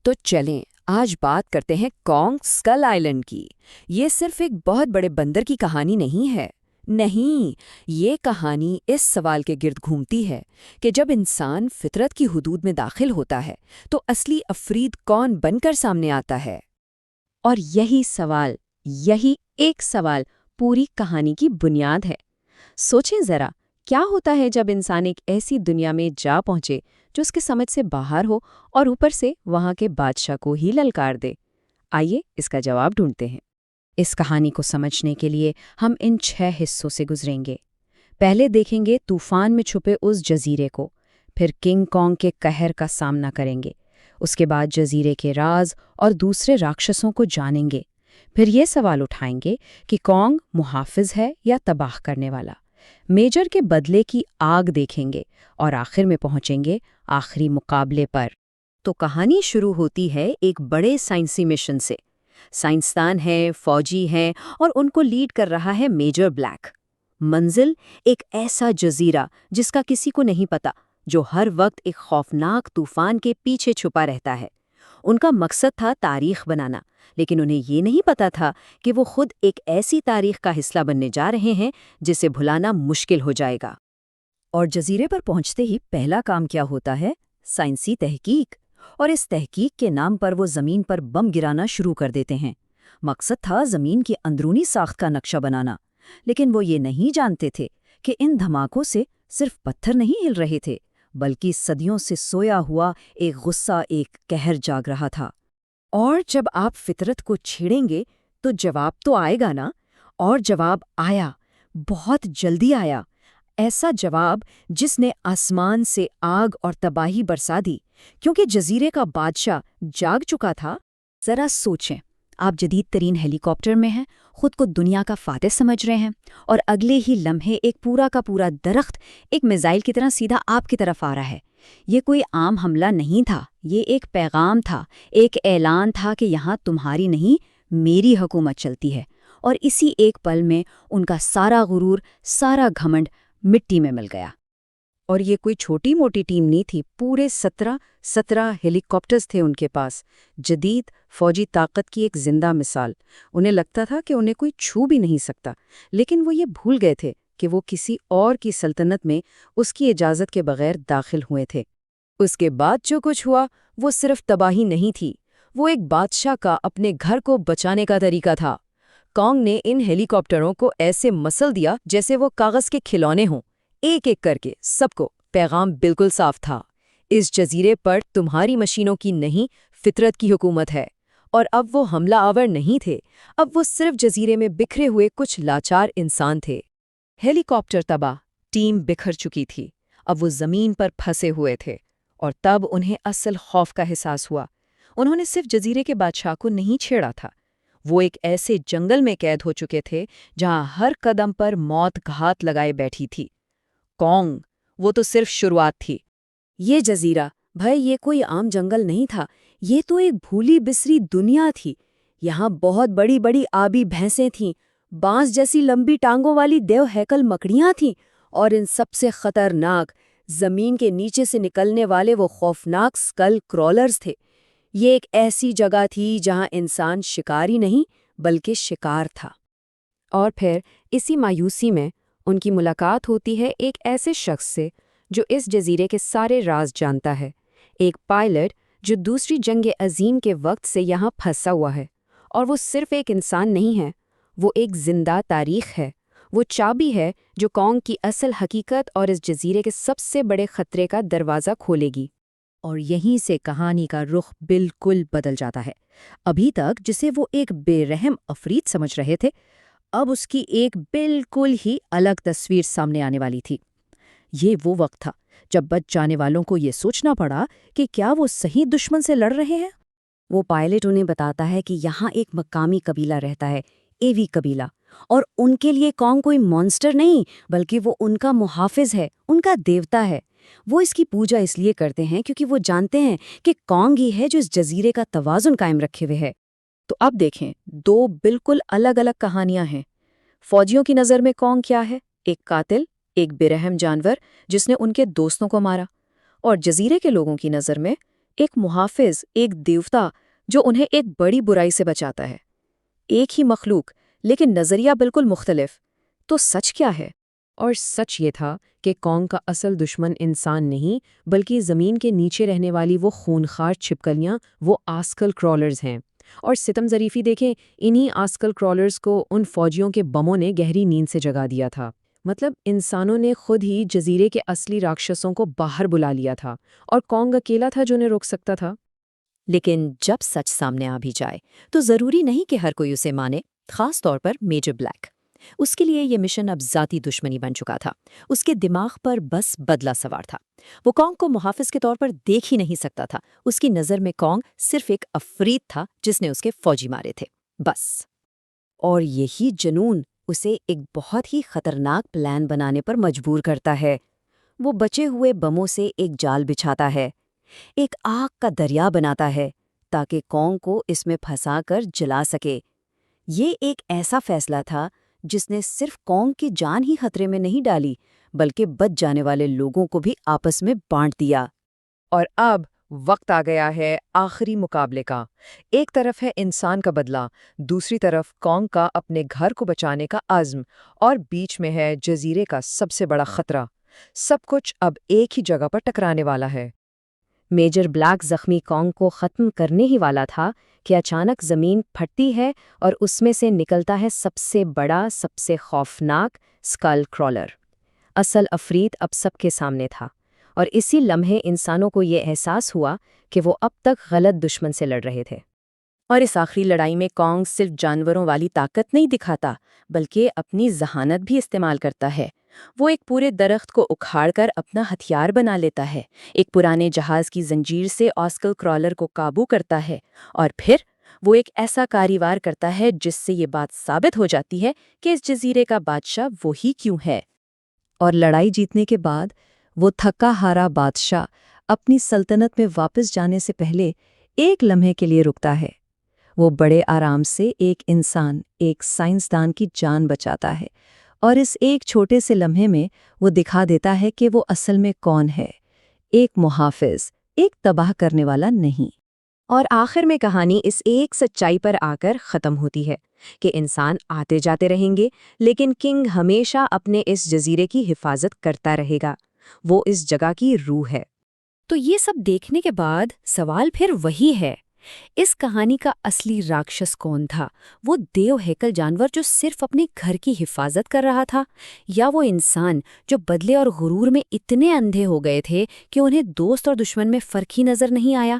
تو چلیں آج بات کرتے ہیں کانگ اسکل آئلینڈ کی۔ یہ صرف ایک بہت بڑے بندر کی کہانی نہیں ہے، نہیں، یہ کہانی اس سوال کے گرد گھومتی ہے کہ جب انسان فطرت کی حدود میں داخل ہوتا ہے تو اصلی افرید کون بن کر سامنے آتا ہے؟ اور یہی ایک سوال پوری کہانی کی بنیاد ہے۔ سوچیں ذرا، کیا ہوتا ہے جب انسان ایک ایسی دنیا میں جا پہنچے جو اس کے سمجھ سے باہر ہو اور اوپر سے وہاں کے بادشاہ کو ہی للکار دے؟ آئیے اس کا جواب ڈھونڈتے ہیں۔ اس کہانی کو سمجھنے کے لیے ہم ان 6 حصوں سے گزریں گے۔ پہلے دیکھیں گے طوفان میں چھپے اس جزیرے کو، پھر کنگ کانگ کے قہر کا سامنا کریں گے، اس کے بعد جزیرے کے راز اور دوسرے راکشسوں کو جانیں گے، پھر یہ سوال اٹھائیں گے کہ کانگ محافظ ہے یا تباہ کرنے والا، میجر کے بدلے کی آگ دیکھیں گے اور آخر میں پہنچیں گے آخری مقابلے پر۔ تو کہانی شروع ہوتی ہے ایک بڑے سائنسی مشن سے۔ سائنسدان ہیں، فوجی ہیں اور ان کو لیڈ کر رہا ہے میجر بلیک۔ منزل ایک ایسا جزیرہ جس کا کسی کو نہیں پتا، جو ہر وقت ایک خوفناک طوفان کے پیچھے چھپا رہتا ہے۔ ان کا مقصد تھا تاریخ بنانا، لیکن انہیں یہ نہیں پتا تھا کہ وہ خود ایک ایسی تاریخ کا حصہ بننے جا رہے ہیں جسے بھلانا مشکل ہو جائے گا۔ اور جزیرے پر پہنچتے ہی پہلا کام کیا ہوتا ہے؟ سائنسی تحقیق۔ اور اس تحقیق کے نام پر وہ زمین پر بم گرانا شروع کر دیتے ہیں۔ مقصد تھا زمین کی اندرونی ساخت کا نقشہ بنانا، لیکن وہ یہ نہیں جانتے تھے کہ ان دھماکوں سے صرف پتھر نہیں ہل رہے تھے، بلکہ صدیوں سے سویا ہوا ایک غصہ، ایک قہر جاگ رہا تھا۔ اور جب آپ فطرت کو چھیڑیں گے تو جواب تو آئے گا نا؟ اور جواب آیا، بہت جلدی آیا، ایسا جواب جس نے آسمان سے آگ اور تباہی برسا دی، کیونکہ جزیرے کا بادشاہ جاگ چکا تھا۔ ذرا سوچیں، آپ جدید ترین ہیلی کاپٹر میں ہیں، خود کو دنیا کا فاتح سمجھ رہے ہیں، اور اگلے ہی لمحے ایک پورا کا پورا درخت ایک میزائل کی طرح سیدھا آپ کی طرف آ رہا ہے۔ یہ کوئی عام حملہ نہیں تھا، یہ ایک پیغام تھا، ایک اعلان تھا کہ یہاں تمہاری نہیں، میری حکومت چلتی ہے۔ اور اسی ایک پل میں ان کا سارا غرور، سارا گھمنڈ مٹی میں مل گیا۔ اور یہ کوئی چھوٹی موٹی ٹیم نہیں تھی، پورے 17 ہیلی کاپٹرز تھے ان کے پاس، جدید فوجی طاقت کی ایک زندہ مثال۔ انہیں لگتا تھا کہ انہیں کوئی چھو بھی نہیں سکتا، لیکن وہ یہ بھول گئے تھے کہ وہ کسی اور کی سلطنت میں اس کی اجازت کے بغیر داخل ہوئے تھے۔ اس کے بعد جو کچھ ہوا وہ صرف تباہی نہیں تھی، وہ ایک بادشاہ کا اپنے گھر کو بچانے کا طریقہ تھا۔ کانگ نے ان ہیلی کاپٹروں کو ایسے مسل دیا جیسے وہ کاغذ کے کھلونے ہوں، ایک ایک کر کے سب کو۔ پیغام بالکل صاف تھا، اس جزیرے پر تمہاری مشینوں کی نہیں، فطرت کی حکومت ہے۔ اور اب وہ حملہ آور نہیں تھے، اب وہ صرف جزیرے میں بکھرے ہوئے کچھ لاچار انسان تھے۔ ہیلی کاپٹر تباہ، ٹیم بکھر چکی تھی، اب وہ زمین پر پھنسے ہوئے تھے۔ اور تب انہیں اصل خوف کا احساس ہوا۔ انہوں نے صرف جزیرے کے بادشاہ کو نہیں چھیڑا تھا، وہ ایک ایسے جنگل میں قید ہو چکے تھے جہاں ہر قدم پر موت گھات لگائے بیٹھی تھی۔ کانگ، وہ تو صرف شروعات تھی۔ یہ جزیرہ، بھائی، یہ کوئی عام جنگل نہیں تھا، یہ تو ایک بھولی بسری دنیا تھی۔ یہاں بہت بڑی بڑی آبی بھینسیں تھیں، بانس جیسی لمبی ٹانگوں والی دیو ہیکل مکڑیاں تھیں، اور ان سب سے خطرناک زمین کے نیچے سے نکلنے والے وہ خوفناک سکل کرالرز تھے۔ یہ ایک ایسی جگہ تھی جہاں انسان شکاری نہیں بلکہ شکار تھا۔ اور پھر اسی مایوسی میں ان کی ملاقات ہوتی ہے ایک ایسے شخص سے جو اس جزیرے کے سارے راز جانتا ہے، ایک پائلٹ جو دوسری جنگ عظیم کے وقت سے یہاں پھنسا ہوا ہے۔ اور وہ صرف ایک انسان نہیں ہے، وہ ایک زندہ تاریخ ہے، وہ چابی ہے جو کانگ کی اصل حقیقت اور اس جزیرے کے سب سے بڑے خطرے کا دروازہ کھولے گی۔ اور یہیں سے کہانی کا رخ بالکل بدل جاتا ہے۔ ابھی تک جسے وہ ایک بے رحم افریت سمجھ رہے تھے، اب اس کی ایک بالکل ہی الگ تصویر سامنے آنے والی تھی۔ یہ وہ وقت تھا جب بچ جانے والوں کو یہ سوچنا پڑا کہ کیا وہ صحیح دشمن سے لڑ رہے ہیں۔ وہ پائلٹ انہیں بتاتا ہے کہ یہاں ایک مقامی قبیلہ رہتا ہے، ایوی قبیلہ، اور ان کے لیے کانگ کوئی مانسٹر نہیں بلکہ وہ ان کا محافظ ہے، ان کا دیوتا ہے۔ وہ اس کی پوجا اس لیے کرتے ہیں کیونکہ وہ جانتے ہیں کہ کانگ ہی ہے جو اس جزیرے کا توازن قائم رکھے ہوئے ہے۔ تو اب دیکھیں، 2 بالکل الگ الگ کہانیاں ہیں۔ فوجیوں کی نظر میں کانگ کیا ہے؟ ایک قاتل، ایک بے رحم جانور جس نے ان کے دوستوں کو مارا۔ اور جزیرے کے لوگوں کی نظر میں ایک محافظ، ایک دیوتا جو انہیں ایک بڑی برائی سے بچاتا ہے۔ ایک ہی مخلوق، لیکن نظریہ بالکل مختلف۔ تو سچ کیا ہے؟ اور سچ یہ تھا کہ کونگ کا اصل دشمن انسان نہیں، بلکہ زمین کے نیچے رہنے والی وہ خونخوار چھپکلیاں، وہ آسکل کرالرز ہیں۔ اور ستم ظریفی دیکھیں، انہی آسکل کرالرز کو ان فوجیوں کے بموں نے گہری نیند سے جگا دیا تھا۔ مطلب انسانوں نے خود ہی جزیرے کے اصلی راکشسوں کو باہر بلا لیا تھا، اور کونگ اکیلا تھا جو انہیں روک سکتا تھا۔ لیکن جب سچ سامنے آ بھی جائے تو ضروری نہیں کہ ہر کوئی اسے مانے، خاص طور پر میجر بلیک۔ اس کے لیے یہ مشن اب ذاتی دشمنی بن چکا تھا۔ اس کے دماغ پر بس بدلہ سوار تھا۔ وہ کونگ کو محافظ کے طور پر دیکھ ہی نہیں سکتا تھا۔ اس کی نظر میں کونگ صرف ایک عفریت تھا جس نے اس کے فوجی مارے تھے، بس۔ اور یہی جنون اسے ایک بہت ہی خطرناک پلان بنانے پر مجبور کرتا ہے۔ وہ بچے ہوئے بموں سے ایک جال بچھاتا ہے، ایک آگ کا دریا بناتا ہے تاکہ کونگ کو اس میں پھنسا کر جلا سکے۔ یہ ایک ایسا فیصلہ تھا جس نے صرف کونگ کی جان ہی خطرے میں نہیں ڈالی، بلکہ بچ جانے والے لوگوں کو بھی آپس میں بانٹ دیا۔ اور اب وقت آ گیا ہے آخری مقابلے کا۔ ایک طرف ہے انسان کا بدلہ، دوسری طرف کونگ کا اپنے گھر کو بچانے کا عزم، اور بیچ میں ہے جزیرے کا سب سے بڑا خطرہ۔ سب کچھ اب ایک ہی جگہ پر ٹکرانے والا ہے۔ میجر بلیک زخمی کونگ کو ختم کرنے ہی والا تھا کہ اچانک زمین پھٹتی ہے اور اس میں سے نکلتا ہے سب سے بڑا، سب سے خوفناک اسکل کرالر۔ اصل عفریت اب سب کے سامنے تھا، اور اسی لمحے انسانوں کو یہ احساس ہوا کہ وہ اب تک غلط دشمن سے لڑ رہے تھے۔ اور اس آخری لڑائی میں کونگ صرف جانوروں والی طاقت نہیں دکھاتا، بلکہ اپنی ذہانت بھی استعمال کرتا ہے۔ وہ ایک پورے درخت کو اکھاڑ کر اپنا ہتھیار بنا لیتا ہے، ایک پرانے جہاز کی زنجیر سے آسکل کرالر کو قابو کرتا ہے، اور پھر وہ ایک ایسا کاروبار کرتا ہے جس سے یہ بات ثابت ہو جاتی ہے کہ اس جزیرے کا بادشاہ وہی کیوں ہے۔ اور لڑائی جیتنے کے بعد وہ تھکا ہارا بادشاہ اپنی سلطنت میں واپس جانے سے پہلے ایک لمحے کے لیے رکتا ہے۔ وہ بڑے آرام سے ایک انسان، ایک سائنسدان کی جان بچاتا ہے، اور اس ایک چھوٹے سے لمحے میں وہ دکھا دیتا ہے کہ وہ اصل میں کون ہے، ایک محافظ، ایک تباہ کرنے والا نہیں۔ اور آخر میں کہانی اس ایک سچائی پر آ کر ختم ہوتی ہے کہ انسان آتے جاتے رہیں گے، لیکن کنگ ہمیشہ اپنے اس جزیرے کی حفاظت کرتا رہے گا۔ وہ اس جگہ کی روح ہے۔ تو یہ سب دیکھنے کے بعد سوال پھر وہی ہے، اس کہانی کا اصلی راکشس کون تھا؟ وہ دیو ہیکل جانور جو صرف اپنے گھر کی حفاظت کر رہا تھا، یا وہ انسان جو بدلے اور غرور میں اتنے اندھے ہو گئے تھے کہ انہیں دوست اور دشمن میں فرق ہی نظر نہیں آیا؟